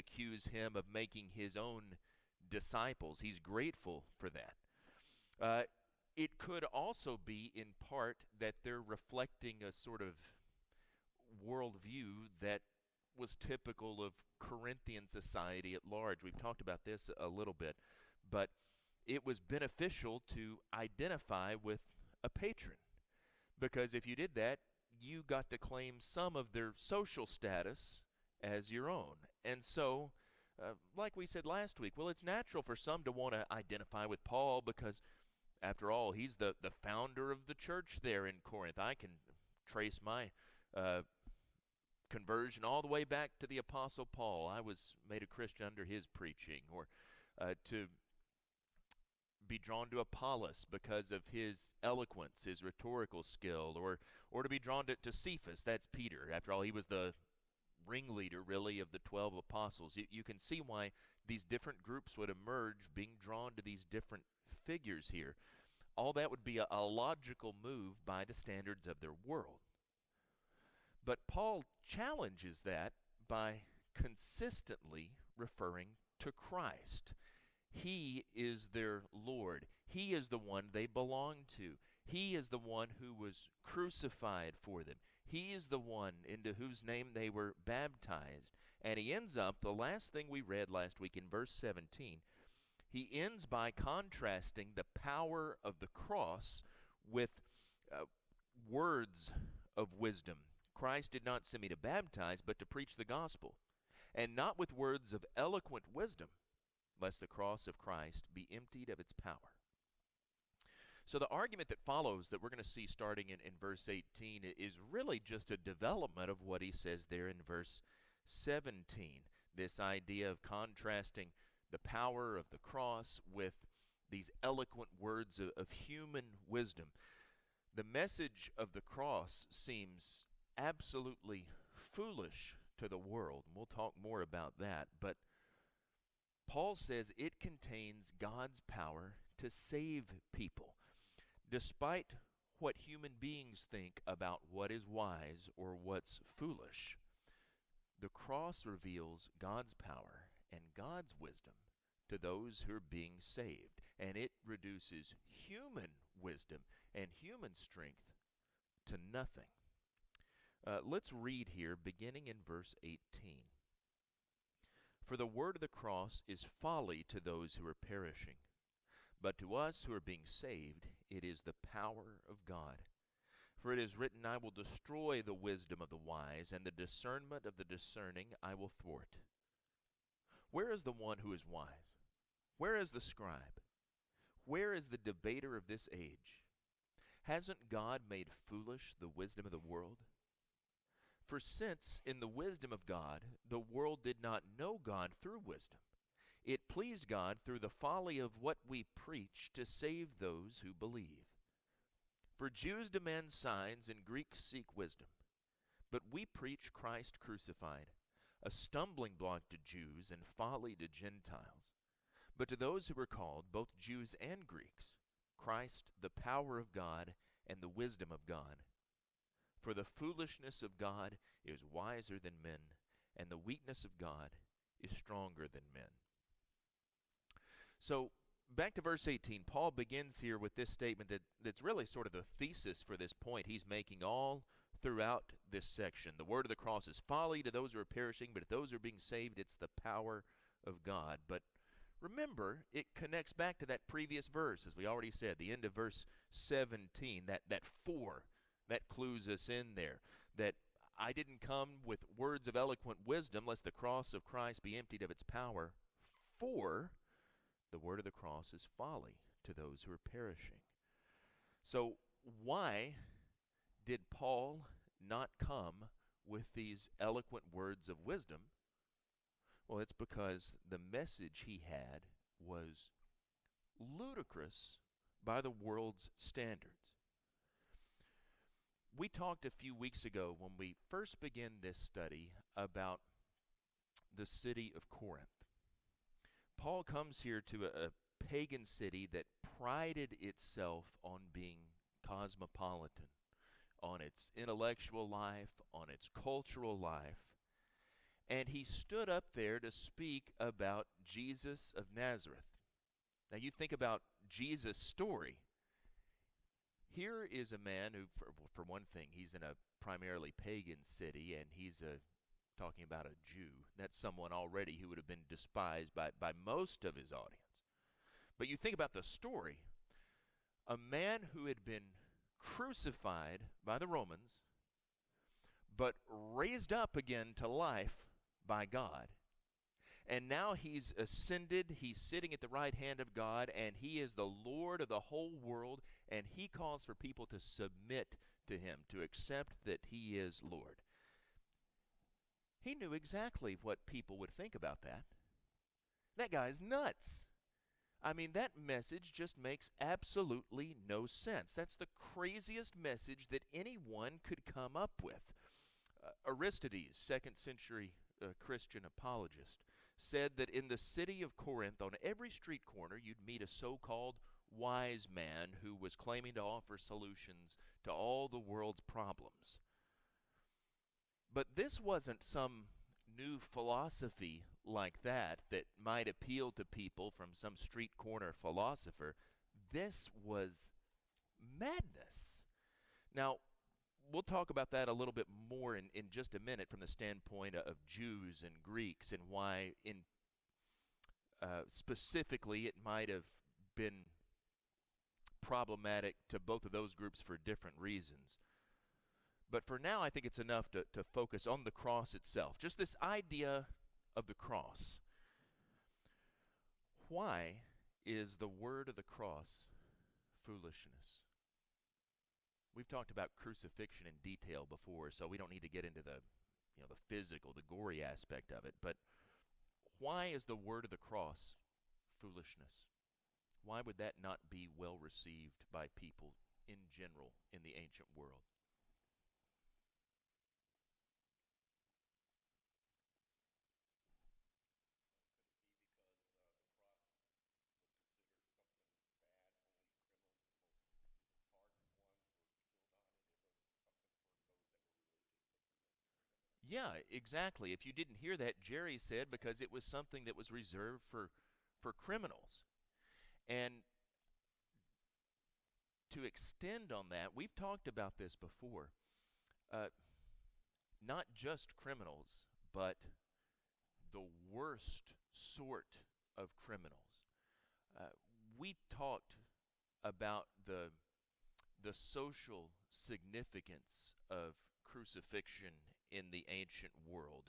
accuse him of making his own disciples. He's grateful for that. It could also be in part that they're reflecting a sort of worldview that was typical of Corinthian society at large. We've talked about this a little bit, but it was beneficial to identify with a patron, because if you did that, you got to claim some of their social status as your own. And so, like we said last week, well, it's natural for some to want to identify with Paul because, after all, he's the founder of the church there in Corinth. I can trace my conversion all the way back to the Apostle Paul. I was made a Christian under his preaching. Or to be drawn to Apollos because of his eloquence, his rhetorical skill, or to be drawn to Cephas, that's Peter. After all, he was the ringleader, really, of the 12 apostles. You can see why these different groups would emerge, being drawn to these different figures here. All that would be a logical move by the standards of their world. But Paul challenges that by consistently referring to Christ. He is their Lord. He is the one they belong to. He is the one who was crucified for them. He is the one into whose name they were baptized. And he ends up, the last thing we read last week in verse 17, he ends by contrasting the power of the cross with words of wisdom. Christ did not send me to baptize, but to preach the gospel, and not with words of eloquent wisdom, lest the cross of Christ be emptied of its power. So the argument that follows that we're going to see starting in verse 18 is really just a development of what he says there in verse 17. This idea of contrasting the power of the cross with these eloquent words of human wisdom. The message of the cross seems absolutely foolish to the world, and we'll talk more about that, but Paul says it contains God's power to save people, despite what human beings think about what is wise or what's foolish. The cross reveals God's power and God's wisdom to those who are being saved, and it reduces human wisdom and human strength to nothing. Let's read here, beginning in verse 18. For the word of the cross is folly to those who are perishing, but to us who are being saved it is the power of God. For it is written, I will destroy the wisdom of the wise, and the discernment of the discerning I will thwart. Where is the one who is wise? Where is the scribe? Where is the debater of this age? Hasn't God made foolish the wisdom of the world? For since in the wisdom of God the world did not know God through wisdom, it pleased God through the folly of what we preach to save those who believe. For Jews demand signs and Greeks seek wisdom, but we preach Christ crucified, a stumbling block to Jews and folly to Gentiles. But to those who are called, both Jews and Greeks, Christ the power of God and the wisdom of God. For the foolishness of God is wiser than men, and the weakness of God is stronger than men. So, back to verse 18, Paul begins here with this statement that's really sort of the thesis for this point he's making all throughout this section. The word of the cross is folly to those who are perishing, but to those who are being saved, it's the power of God. But remember, it connects back to that previous verse, as we already said, the end of verse 17, that for. That clues us in there, that I didn't come with words of eloquent wisdom, lest the cross of Christ be emptied of its power. For the word of the cross is folly to those who are perishing. So why did Paul not come with these eloquent words of wisdom? Well, it's because the message he had was ludicrous by the world's standards. We talked a few weeks ago when we first began this study about the city of Corinth. Paul comes here to a pagan city that prided itself on being cosmopolitan, on its intellectual life, on its cultural life. and he stood up there to speak about Jesus of Nazareth. Now you think about Jesus' story. Here is a man who, for one thing, he's in a primarily pagan city, and he's talking about a Jew. That's someone already who would have been despised by most of his audience. But you think about the story. A man who had been crucified by the Romans, but raised up again to life by God. And now he's ascended, he's sitting at the right hand of God, and he is the Lord of the whole world, and he calls for people to submit to him, to accept that he is Lord. He knew exactly what people would think about that. That guy's nuts. I mean, that message just makes absolutely no sense. That's the craziest message that anyone could come up with. Aristides, 2nd century Christian apologist, said that in the city of Corinth, on every street corner, you'd meet a so-called wise man who was claiming to offer solutions to all the world's problems. But this wasn't some new philosophy like that might appeal to people from some street corner philosopher. This was madness. Now, we'll talk about that a little bit more in just a minute from the standpoint of Jews and Greeks, and why specifically it might have been problematic to both of those groups for different reasons. But for now, I think it's enough to focus on the cross itself, just this idea of the cross. Why is the word of the cross foolishness? We've talked about crucifixion in detail before, so we don't need to get into the physical, the gory aspect of it. But why is the word of the cross foolishness? Why would that not be well received by people in general in the ancient world? Yeah, exactly. If you didn't hear that, Jerry said because it was something that was reserved for criminals. And to extend on that, we've talked about this before. Not just criminals, but the worst sort of criminals. We talked about the social significance of crucifixion in the ancient world.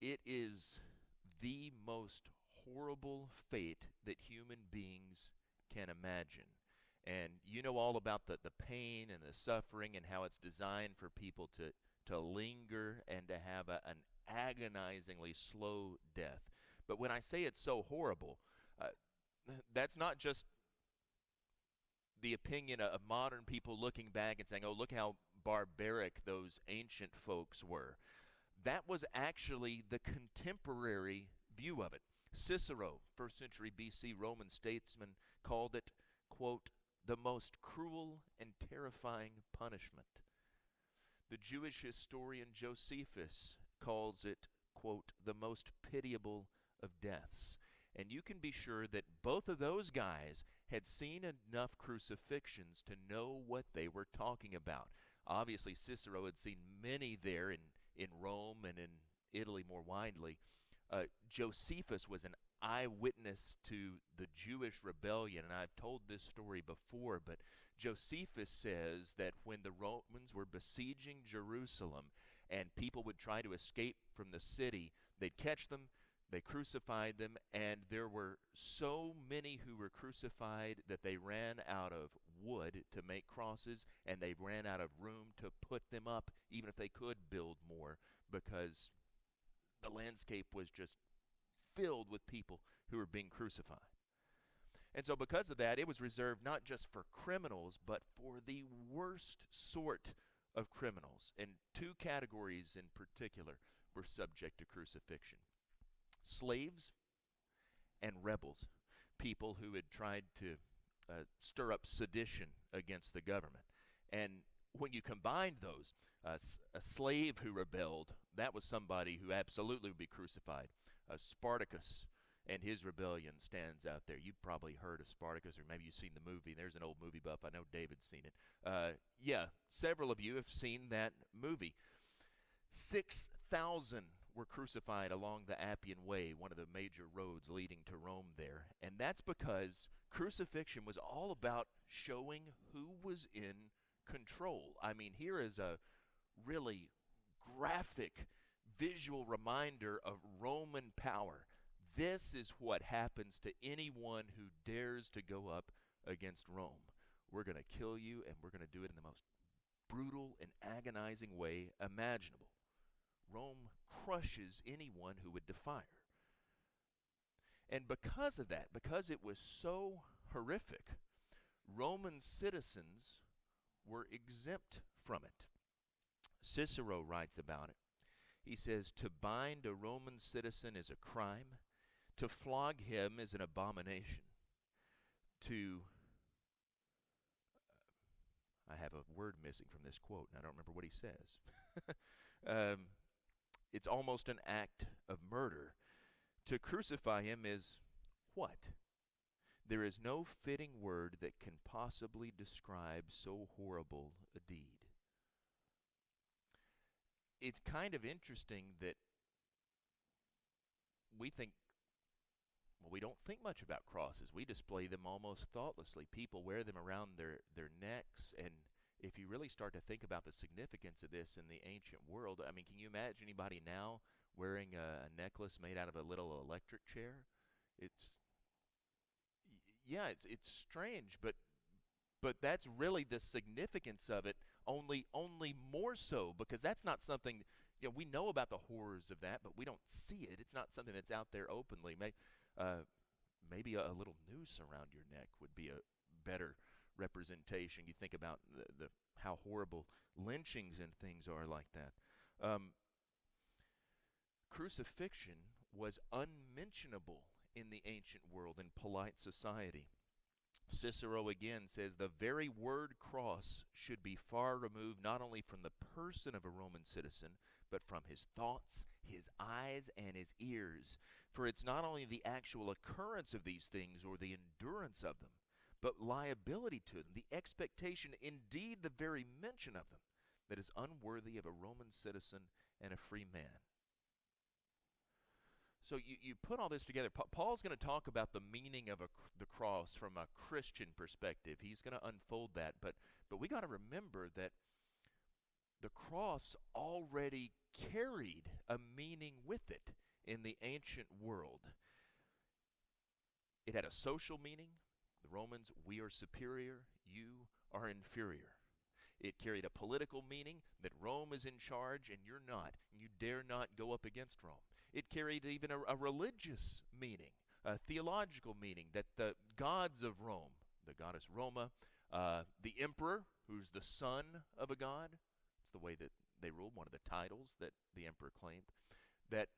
It is the most horrible fate that human beings can imagine. And you know all about the pain and the suffering and how it's designed for people to linger and to have an agonizingly slow death. But when I say it's so horrible, that's not just the opinion of modern people looking back and saying, oh, look how barbaric those ancient folks were. That was actually the contemporary view of it. Cicero, 1st century BC Roman statesman, called it, quote, the most cruel and terrifying punishment. The Jewish historian Josephus calls it, quote, the most pitiable of deaths. And you can be sure that both of those guys had seen enough crucifixions to know what they were talking about. Obviously, Cicero had seen many there in Rome and in Italy more widely. Josephus was an eyewitness to the Jewish rebellion, and I've told this story before, but Josephus says that when the Romans were besieging Jerusalem and people would try to escape from the city, they'd catch them, they crucified them, and there were so many who were crucified that they ran out of wood to make crosses, and they ran out of room to put them up, even if they could build more, because the landscape was just filled with people who were being crucified. And so because of that, it was reserved not just for criminals, but for the worst sort of criminals. And two categories in particular were subject to crucifixion. Slaves and rebels, people who had tried to stir up sedition against the government. And when you combined those, a slave who rebelled that was somebody who absolutely would be crucified. Spartacus and his rebellion stands out there. You've probably heard of Spartacus, or maybe you've seen the movie. There's an old movie buff. I know David's seen it. Yeah, several of you have seen that movie. 6,000 were crucified along the Appian Way, one of the major roads leading to Rome there. And that's because crucifixion was all about showing who was in control. I mean, here is a really graphic visual reminder of Roman power. This is what happens to anyone who dares to go up against Rome. We're going to kill you, and we're going to do it in the most brutal and agonizing way imaginable. Rome crushes anyone who would defy her. And because of that, because it was so horrific, Roman citizens were exempt from it. Cicero writes about it. He says, "To bind a Roman citizen is a crime. To flog him is an abomination. I have a word missing from this quote, and I don't remember what he says. It's almost an act of murder. To crucify him is what? There is no fitting word that can possibly describe so horrible a deed." It's kind of interesting that we don't think much about crosses. We display them almost thoughtlessly. People wear them around their necks, and if you really start to think about the significance of this in the ancient world, I mean, can you imagine anybody now wearing a necklace made out of a little electric chair? It's strange, but that's really the significance of it, only more so, because that's not something, we know about the horrors of that, but we don't see it. It's not something that's out there openly. Maybe a little noose around your neck would be a better representation. You think about how horrible lynchings and things are like that. Crucifixion was unmentionable in the ancient world, in polite society. Cicero again says, "The very word cross should be far removed not only from the person of a Roman citizen, but from his thoughts, his eyes, and his ears. For it's not only the actual occurrence of these things or the endurance of them, but liability to them, the expectation, indeed the very mention of them, that is unworthy of a Roman citizen and a free man." So you put all this together. Paul's going to talk about the meaning of the cross from a Christian perspective. He's going to unfold that. But we got to remember that the cross already carried a meaning with it in the ancient world. It had a social meaning. The Romans, we are superior, you are inferior. It carried a political meaning, that Rome is in charge and you're not, and you dare not go up against Rome. It carried even a religious meaning, a theological meaning, that the gods of Rome, the goddess Roma, the emperor, who's the son of a god, it's the way that they ruled, one of the titles that the emperor claimed, that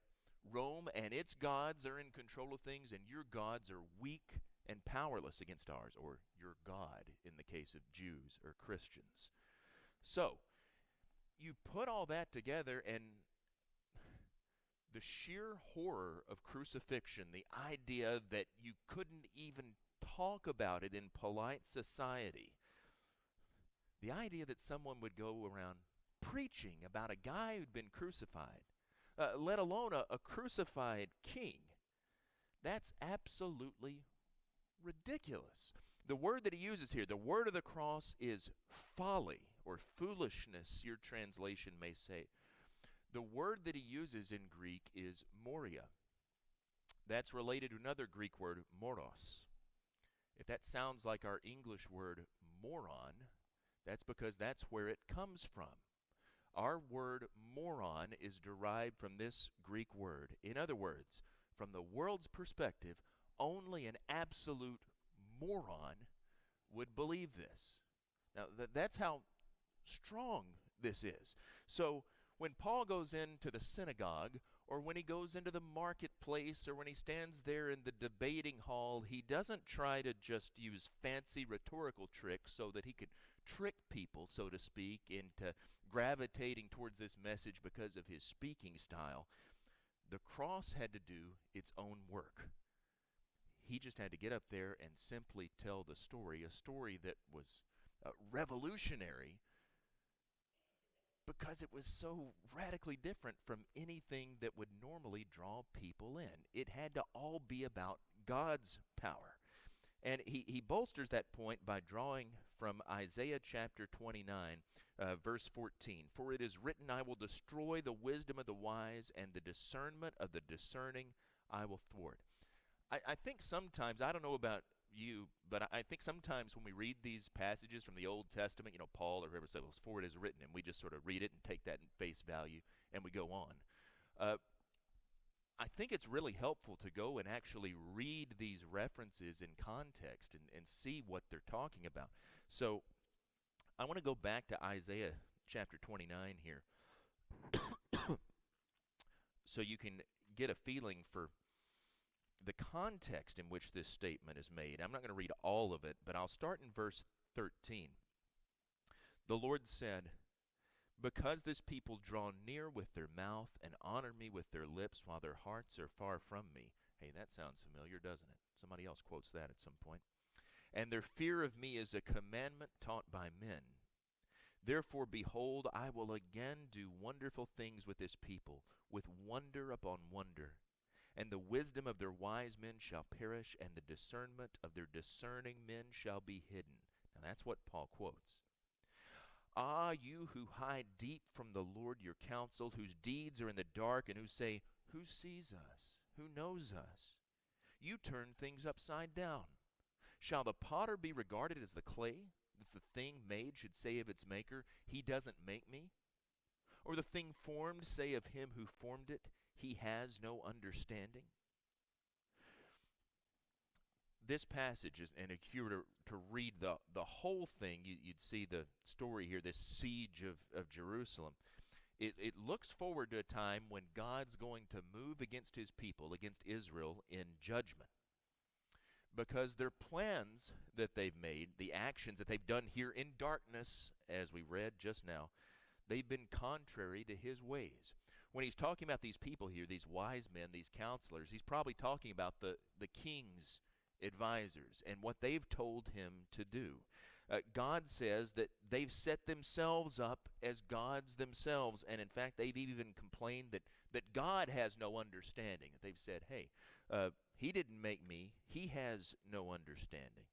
Rome and its gods are in control of things, and your gods are weak and powerless against ours, or your God in the case of Jews or Christians. So, you put all that together, and the sheer horror of crucifixion, the idea that you couldn't even talk about it in polite society, the idea that someone would go around preaching about a guy who'd been crucified, let alone a crucified king, that's absolutely ridiculous. The word that he uses here, the word of the cross, is folly, or foolishness, your translation may say. The word that he uses in Greek is moria. That's related to another Greek word, moros. If that sounds like our English word moron, that's because that's where it comes from. Our word moron is derived from this Greek word. In other words, from the world's perspective, only an absolute moron would believe this. Now, that's how strong this is. So, when Paul goes into the synagogue or when he goes into the marketplace, or when he stands there in the debating hall, he doesn't try to just use fancy rhetorical tricks so that he could trick people, so to speak, into gravitating towards this message because of his speaking style. The cross had to do its own work. He just had to get up there and simply tell the story, a story that was revolutionary, because it was so radically different from anything that would normally draw people in. It had to all be about God's power. And he bolsters that point by drawing from Isaiah chapter 29, verse 14. For it is written, I will destroy the wisdom of the wise, and the discernment of the discerning I will thwart. I think sometimes, I don't know about you, but I think sometimes when we read these passages from the Old Testament, Paul or whoever said, well, for it is written, and we just sort of read it and take that in face value, and we go on. I think it's really helpful to go and actually read these references in context and see what they're talking about. So I want to go back to Isaiah chapter 29 here so you can get a feeling for the context in which this statement is made. I'm not going to read all of it, but I'll start in verse 13. The Lord said, because this people draw near with their mouth and honor me with their lips while their hearts are far from me. Hey, that sounds familiar, doesn't it? Somebody else quotes that at some point. And their fear of me is a commandment taught by men. Therefore, behold, I will again do wonderful things with this people, with wonder upon wonder. And the wisdom of their wise men shall perish, and the discernment of their discerning men shall be hidden. Now that's what Paul quotes. Ah, you who hide deep from the Lord your counsel, whose deeds are in the dark, and who say, who sees us? Who knows us? You turn things upside down. Shall the potter be regarded as the clay, that the thing made should say of its maker, he doesn't make me? Or the thing formed say of him who formed it, he has no understanding? This passage, and if you were to read the whole thing, you'd see the story here, this siege of Jerusalem. It looks forward to a time when God's going to move against his people, against Israel, in judgment. Because their plans that they've made, the actions that they've done here in darkness, as we read just now, they've been contrary to his ways. When he's talking about these people here, these wise men, these counselors, he's probably talking about the king's advisors and what they've told him to do. God says that they've set themselves up as gods themselves, and in fact they've even complained that God has no understanding. They've said, hey, he didn't make me, he has no understanding.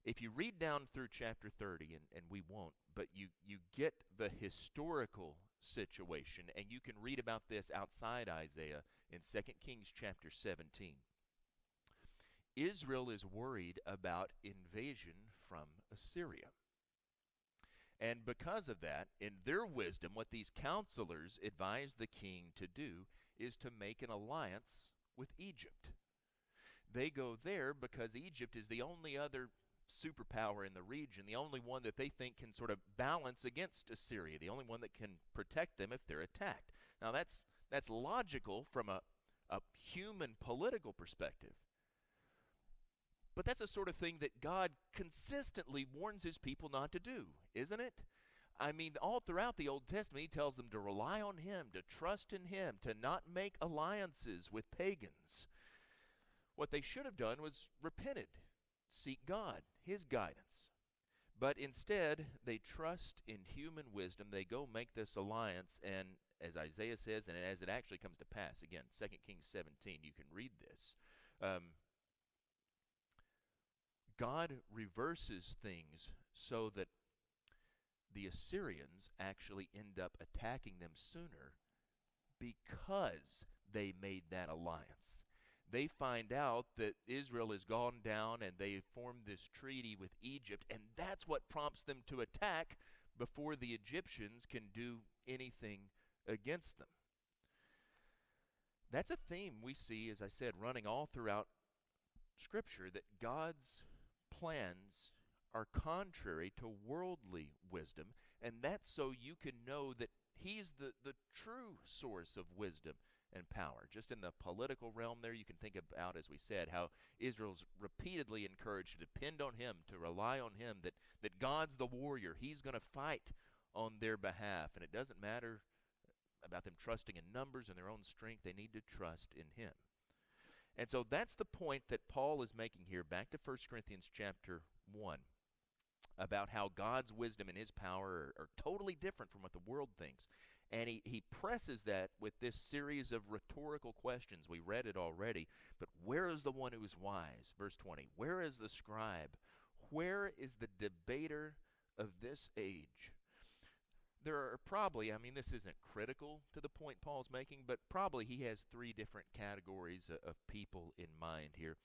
If you read down through chapter 30, and we won't, but you get the historical situation, and you can read about this outside Isaiah in 2 Kings chapter 17. Israel is worried about invasion from Assyria. And because of that, in their wisdom, what these counselors advise the king to do is to make an alliance with Egypt. They go there because Egypt is the only other superpower in the region, the only one that they think can sort of balance against Assyria, the only one that can protect them if they're attacked. Now that's logical from a human political perspective. But that's the sort of thing that God consistently warns his people not to do, isn't it? I mean, all throughout the Old Testament, he tells them to rely on him, to trust in him, to not make alliances with pagans. What they should have done was repented, seek God, his guidance. But instead, they trust in human wisdom. They go make this alliance, and as Isaiah says, and as it actually comes to pass, again, 2 Kings 17, you can read this. God reverses things so that the Assyrians actually end up attacking them sooner because they made that alliance. They find out that Israel has gone down and they formed this treaty with Egypt, and that's what prompts them to attack before the Egyptians can do anything against them. That's a theme we see, as I said, running all throughout Scripture, that God's plans are contrary to worldly wisdom, and that's so you can know that he's the true source of wisdom and power. Just in the political realm there, you can think about, as we said, how Israel's repeatedly encouraged to depend on him, to rely on him, that God's the warrior. He's going to fight on their behalf. And it doesn't matter about them trusting in numbers and their own strength. They need to trust in him. And so that's the point that Paul is making here, back to 1 Corinthians chapter 1, about how God's wisdom and his power are totally different from what the world thinks. And he presses that with this series of rhetorical questions. We read it already, but where is the one who is wise? Verse 20, where is the scribe? Where is the debater of this age? There are probably, this isn't critical to the point Paul's making, but probably he has three different categories of people in mind here.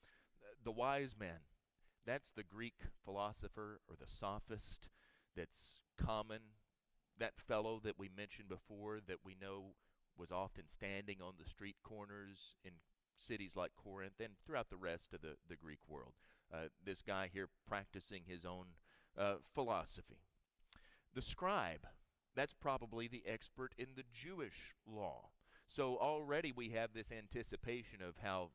The wise man, that's the Greek philosopher or the sophist that's common. That fellow that we mentioned before that we know was often standing on the street corners in cities like Corinth and throughout the rest of the Greek world. This guy here practicing his own philosophy. The scribe, that's probably the expert in the Jewish law. So already we have this anticipation of how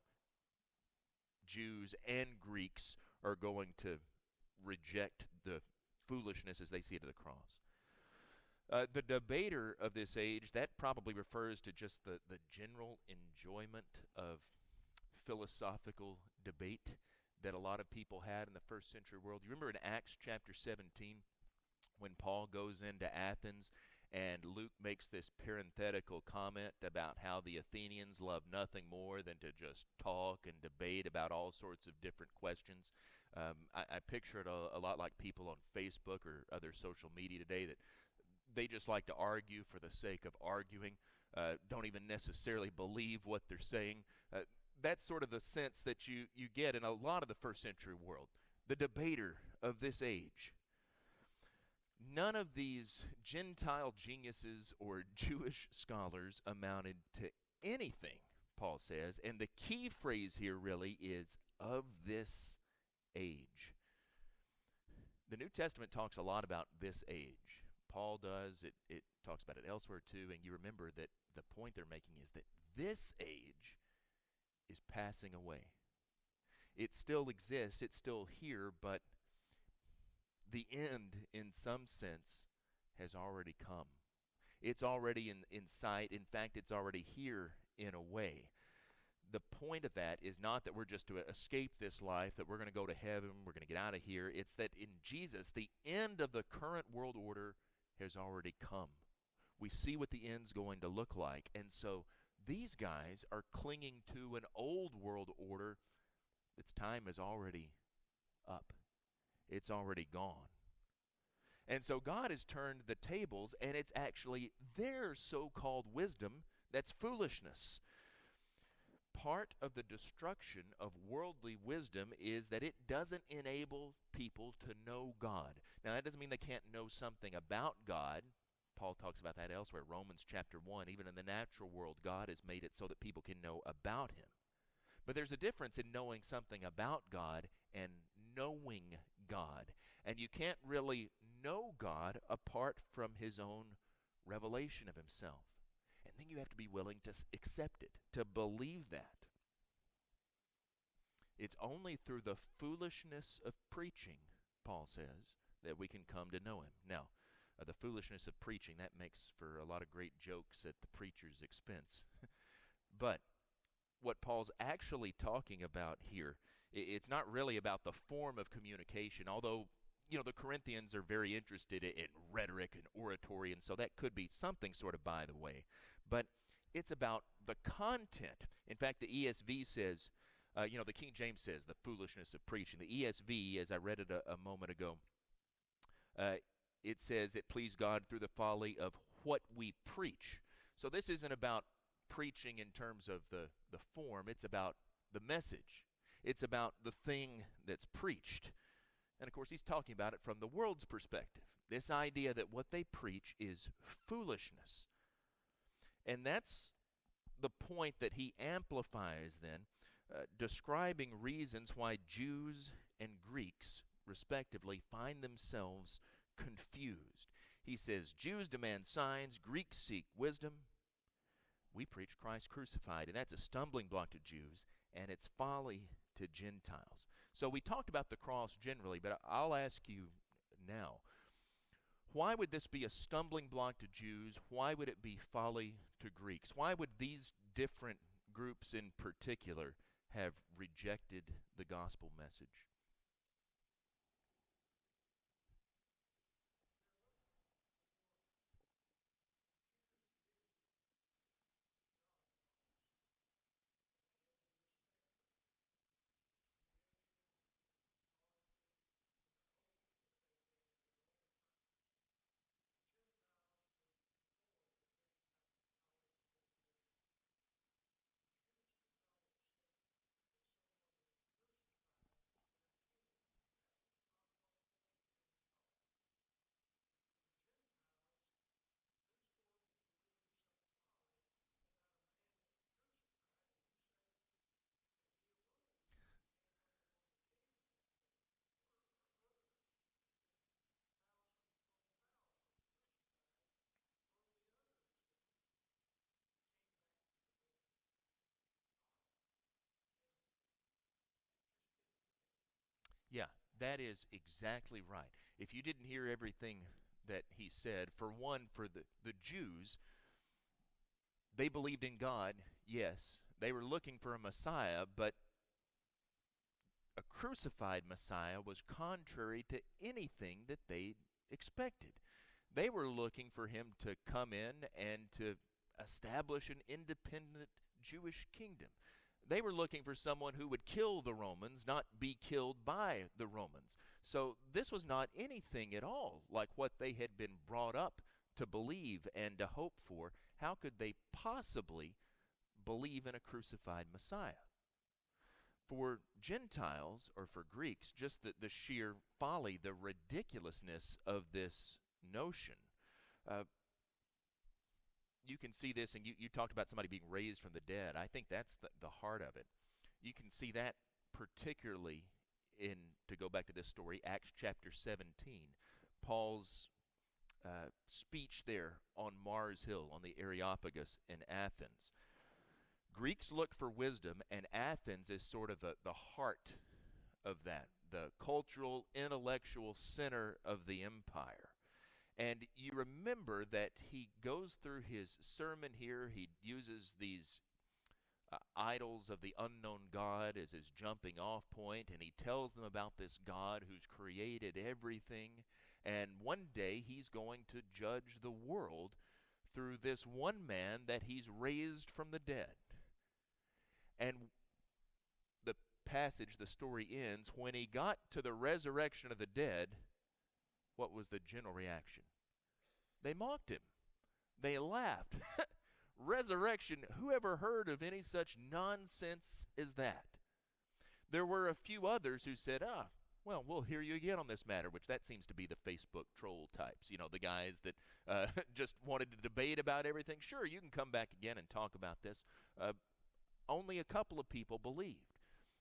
Jews and Greeks are going to reject the foolishness as they see it at the cross. The debater of this age, that probably refers to just the general enjoyment of philosophical debate that a lot of people had in the first century world. You remember in Acts chapter 17 when Paul goes into Athens and Luke makes this parenthetical comment about how the Athenians love nothing more than to just talk and debate about all sorts of different questions. I picture it a lot like people on Facebook or other social media today that they just like to argue for the sake of arguing, don't even necessarily believe what they're saying. That's sort of the sense that you get in a lot of the first century world. The debater of this age. None of these Gentile geniuses or Jewish scholars amounted to anything, Paul says. And the key phrase here really is, of this age. The New Testament talks a lot about this age. Paul does. It talks about it elsewhere too. And you remember that the point they're making is that this age is passing away. It still exists. It's still here, but the end, in some sense, has already come. It's already in sight. In fact, it's already here in a way. The point of that is not that we're just to escape this life, that we're going to go to heaven, we're going to get out of here. It's that in Jesus, the end of the current world order has already come. We see what the end's going to look like. And so these guys are clinging to an old world order. Its time is already up. It's already gone. And so God has turned the tables, and it's actually their so-called wisdom that's foolishness. Part of the destruction of worldly wisdom is that it doesn't enable people to know God. Now, that doesn't mean they can't know something about God. Paul talks about that elsewhere. Romans chapter 1, even in the natural world, God has made it so that people can know about him. But there's a difference in knowing something about God and knowing God. And you can't really know God apart from his own revelation of himself. And then you have to be willing to accept it, to believe that. It's only through the foolishness of preaching, Paul says, that we can come to know him. Now, the foolishness of preaching, that makes for a lot of great jokes at the preacher's expense. But what Paul's actually talking about here, it's not really about the form of communication, although the Corinthians are very interested in rhetoric and oratory, and so that could be something sort of by the way. But it's about the content. In fact, the ESV says, the King James says, the foolishness of preaching. The ESV, as I read it a moment ago, it says it pleased God through the folly of what we preach. So this isn't about preaching in terms of the form. It's about the message. It's about the thing that's preached. And of course, he's talking about it from the world's perspective. This idea that what they preach is foolishness. And that's the point that he amplifies then, describing reasons why Jews and Greeks, respectively, find themselves confused. He says, Jews demand signs, Greeks seek wisdom. We preach Christ crucified, and that's a stumbling block to Jews, and it's folly to Gentiles. So we talked about the cross generally, but I'll ask you now, why would this be a stumbling block to Jews? Why would it be folly to Greeks? Why would these different groups in particular have rejected the gospel message? Yeah, that is exactly right. If you didn't hear everything that he said, for one, for the Jews, they believed in God, yes. They were looking for a Messiah, but a crucified Messiah was contrary to anything that they expected. They were looking for him to come in and to establish an independent Jewish kingdom. They were looking for someone who would kill the Romans, not be killed by the Romans. So this was not anything at all like what they had been brought up to believe and to hope for. How could they possibly believe in a crucified Messiah? For Gentiles, or for Greeks, just the sheer folly, the ridiculousness of this notion. You can see this, and you talked about somebody being raised from the dead. I think that's the heart of it. You can see that particularly in, to go back to this story, Acts chapter 17. Paul's speech there on Mars Hill, on the Areopagus in Athens. Greeks look for wisdom, and Athens is sort of the heart of that, the cultural, intellectual center of the empire. And you remember that he goes through his sermon here. He uses these idols of the unknown God as his jumping off point, and he tells them about this God who's created everything. And one day he's going to judge the world through this one man that he's raised from the dead. And the passage, the story ends, when he got to the resurrection of the dead, what was the general reaction? They mocked him. They laughed. Resurrection, who ever heard of any such nonsense as that? There were a few others who said, well, we'll hear you again on this matter, which that seems to be the Facebook troll types, the guys that just wanted to debate about everything. Sure, you can come back again and talk about this. Only a couple of people believed.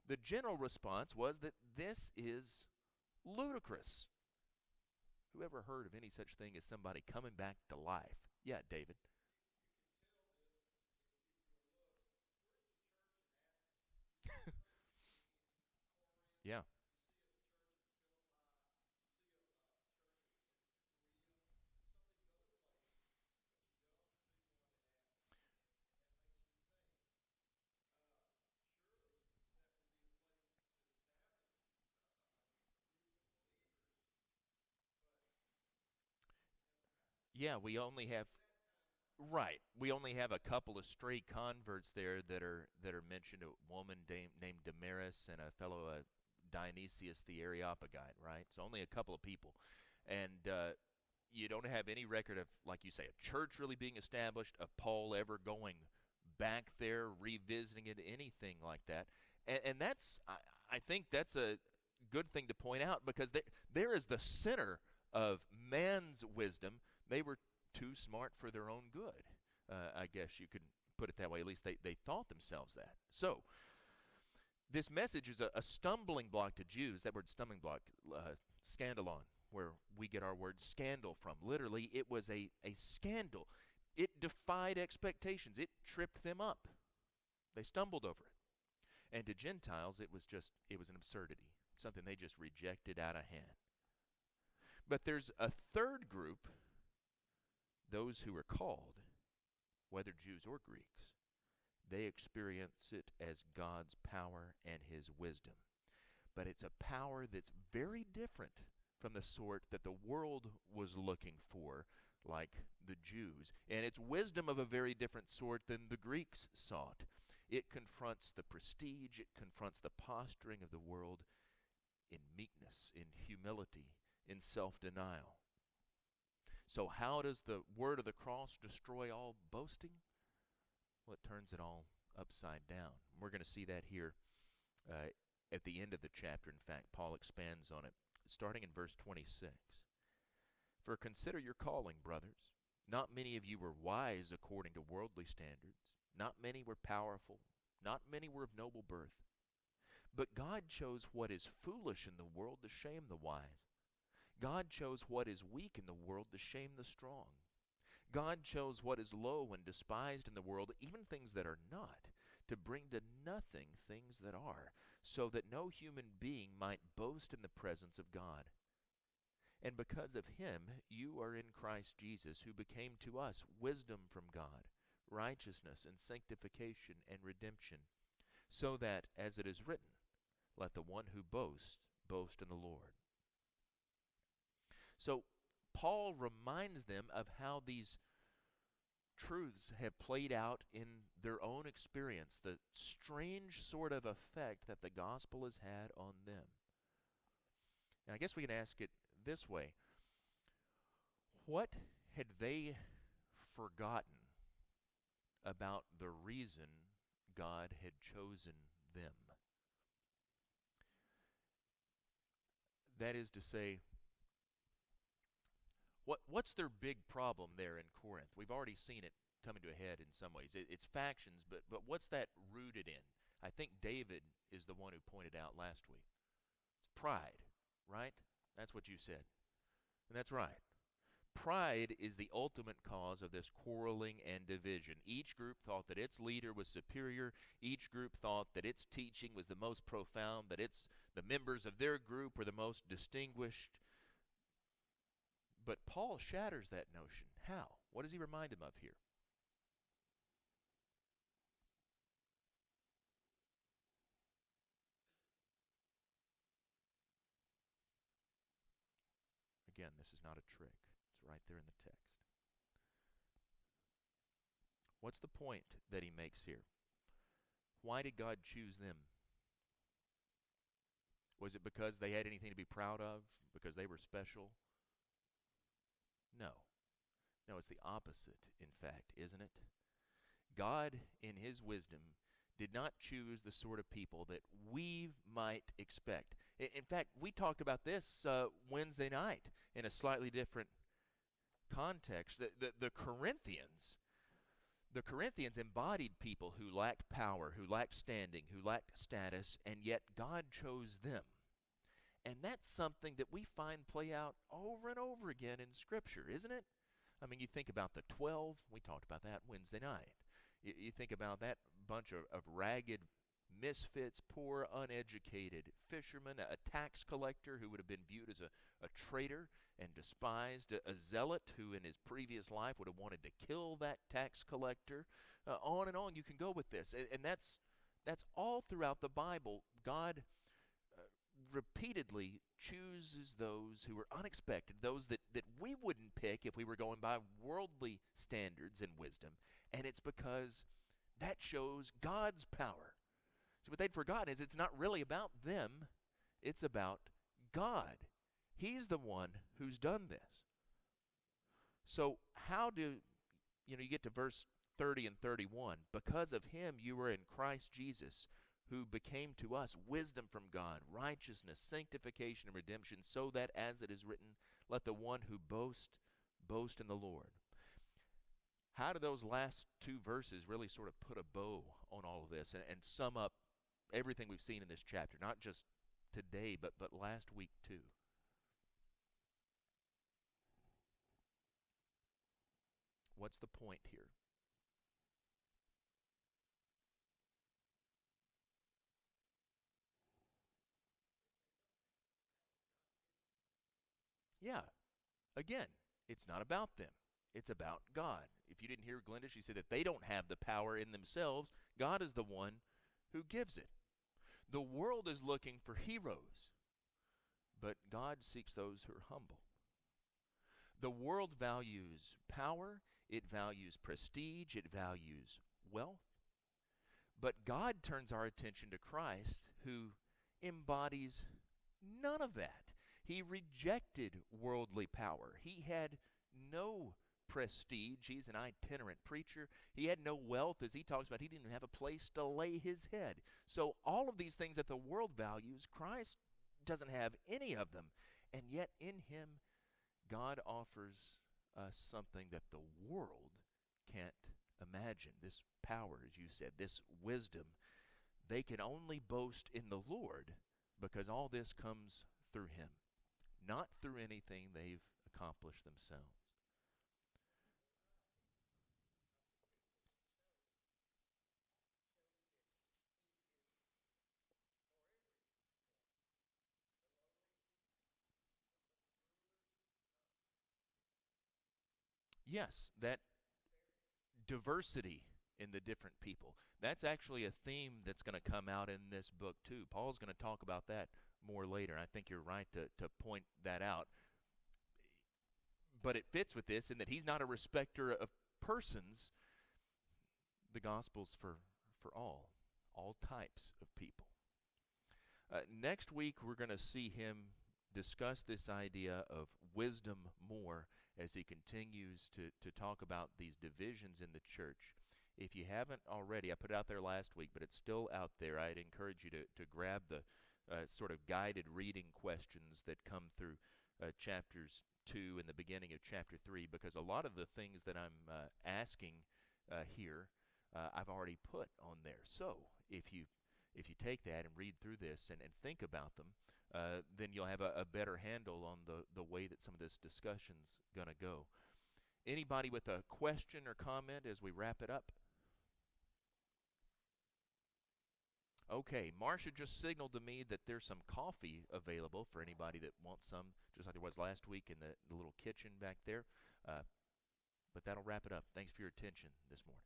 The general response was that this is ludicrous. Whoever heard of any such thing as somebody coming back to life? Yeah, David. Yeah. Yeah, we only have right. We only have a couple of stray converts there that are mentioned. A woman named Damaris and a fellow Dionysius the Areopagite. Right. So only a couple of people, and you don't have any record of, like you say, a church really being established, of Paul ever going back there, revisiting it, anything like that. And that's I think that's a good thing to point out, because there is the center of man's wisdom. They were too smart for their own good. I guess you could put it that way. At least they thought themselves that. So this message is a stumbling block to Jews. That word stumbling block, scandalon, where we get our word scandal from. Literally, it was a scandal. It defied expectations. It tripped them up. They stumbled over it. And to Gentiles, it was an absurdity, something they just rejected out of hand. But there's a third group, those who are called, whether Jews or Greeks. They experience it as God's power and His wisdom. But it's a power that's very different from the sort that the world was looking for, like the Jews. And it's wisdom of a very different sort than the Greeks sought. It confronts the prestige, it confronts the posturing of the world in meekness, in humility, in self-denial. So how does the word of the cross destroy all boasting? Well, it turns it all upside down. We're going to see that here at the end of the chapter. In fact, Paul expands on it, starting in verse 26. For consider your calling, brothers. Not many of you were wise according to worldly standards. Not many were powerful. Not many were of noble birth. But God chose what is foolish in the world to shame the wise. God chose what is weak in the world to shame the strong. God chose what is low and despised in the world, even things that are not, to bring to nothing things that are, so that no human being might boast in the presence of God. And because of Him, you are in Christ Jesus, who became to us wisdom from God, righteousness and sanctification and redemption, so that, as it is written, let the one who boasts, boast in the Lord. So, Paul reminds them of how these truths have played out in their own experience, the strange sort of effect that the gospel has had on them. And I guess we can ask it this way. What had they forgotten about the reason God had chosen them? That is to say, what's their big problem there in Corinth? We've already seen it coming to a head in some ways. It's factions, but what's that rooted in? I think David is the one who pointed out last week. It's pride, right? That's what you said. And that's right. Pride is the ultimate cause of this quarreling and division. Each group thought that its leader was superior. Each group thought that its teaching was the most profound, that the members of their group were the most distinguished. But Paul shatters that notion. How? What does he remind them of here? Again, this is not a trick. It's right there in the text. What's the point that he makes here? Why did God choose them? Was it because they had anything to be proud of? Because they were special? No. No, it's the opposite, in fact, isn't it? God, in His wisdom, did not choose the sort of people that we might expect. In fact, we talked about this Wednesday night in a slightly different context. The Corinthians embodied people who lacked power, who lacked standing, who lacked status, and yet God chose them. And that's something that we find play out over and over again in Scripture, isn't it? I mean, you think about the 12. We talked about that Wednesday night. You think about that bunch of ragged misfits, poor, uneducated fishermen, a tax collector who would have been viewed as a traitor and despised, a zealot who in his previous life would have wanted to kill that tax collector. On and on you can go with this. And that's all throughout the Bible. God repeatedly chooses those who are unexpected, those that we wouldn't pick if we were going by worldly standards and wisdom. And it's because that shows God's power. So what they'd forgotten is it's not really about them, it's about God. He's the one who's done this. So how do, you get to verse 30 and 31, because of Him you were in Christ Jesus, who became to us wisdom from God, righteousness, sanctification, and redemption, so that, as it is written, let the one who boasts, boast in the Lord. How do those last two verses really sort of put a bow on all of this and sum up everything we've seen in this chapter, not just today, but last week too? What's the point here? Yeah, again, it's not about them. It's about God. If you didn't hear Glenda, she said that they don't have the power in themselves. God is the one who gives it. The world is looking for heroes, but God seeks those who are humble. The world values power, it values prestige, it values wealth. But God turns our attention to Christ, who embodies none of that. He rejected worldly power. He had no prestige. He's an itinerant preacher. He had no wealth, as he talks about. He didn't even have a place to lay his head. So all of these things that the world values, Christ doesn't have any of them. And yet in him, God offers us something that the world can't imagine. This power, as you said, this wisdom. They can only boast in the Lord because all this comes through him, not through anything they've accomplished themselves. Yes, that diversity in the different people. That's actually a theme that's going to come out in this book too. Paul's going to talk about that more later. I think you're right to point that out. But it fits with this in that he's not a respecter of persons. The gospel's for all types of people. Next week, we're going to see him discuss this idea of wisdom more as he continues to talk about these divisions in the church. If you haven't already, I put it out there last week, but it's still out there. I'd encourage you to grab the sort of guided reading questions that come through chapters 2 and the beginning of chapter 3, because a lot of the things that I'm asking here, I've already put on there. So if you take that and read through this and think about them, then you'll have a better handle on the way that some of this discussion's going to go. Anybody with a question or comment as we wrap it up? Okay, Marcia just signaled to me that there's some coffee available for anybody that wants some, just like there was last week in the little kitchen back there. But that'll wrap it up. Thanks for your attention this morning.